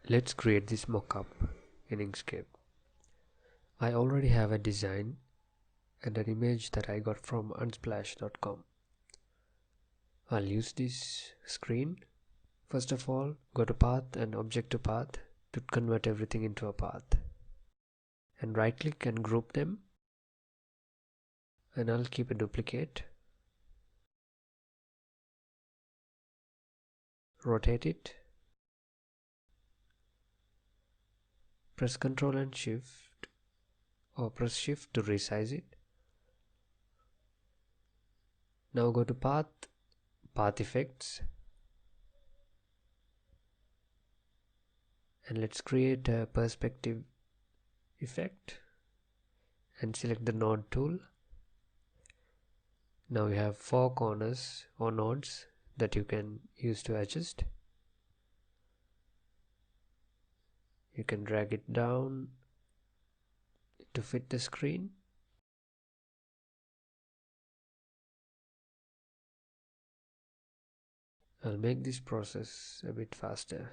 Let's create this mockup in Inkscape. I already have a design and an image that I got from unsplash.com. I'll use this screen. First of all, go to path and object to path to convert everything into a path. And right click and group them. And I'll keep a duplicate. Rotate it. Press Ctrl and Shift, or press Shift to resize it. Now go to Path, Path Effects, and let's create a perspective effect and select the node tool. Now you have 4 corners or nodes that you can use to adjust. You can drag it down to fit the screen. I'll make this process a bit faster.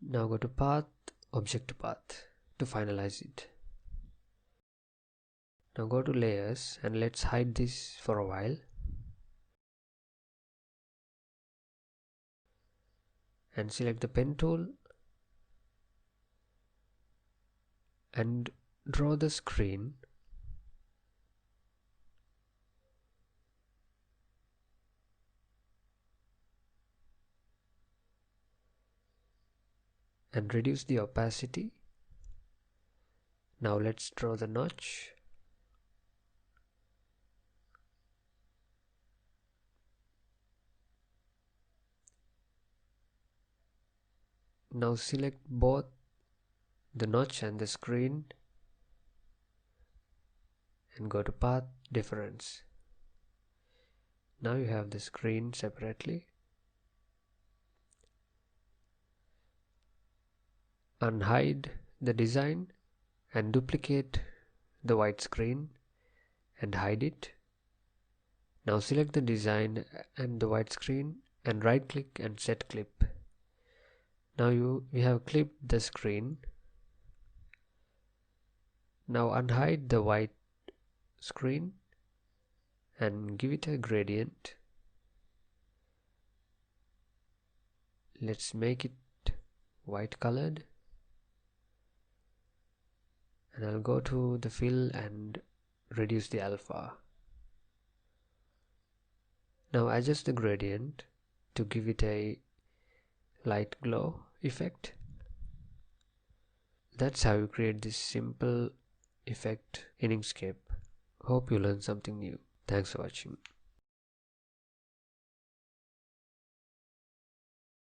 Now go to Path, Object to Path to finalize it. Now go to Layers and let's hide this for a while. And select the pen tool and draw the screen. And reduce the opacity. Now let's draw the notch. Now select both the notch and the screen and go to Path Difference. Now you have the screen separately. Unhide the design and duplicate the white screen and hide it. Now select the design and the white screen and right click and set clip. Now we have clipped the screen. Now unhide the white screen and give it a gradient. Let's make it white colored. And I'll go to the fill and reduce the alpha. Now adjust the gradient to give it a light glow effect. That's how you create this simple effect in Inkscape. Hope you learned something new. Thanks for watching.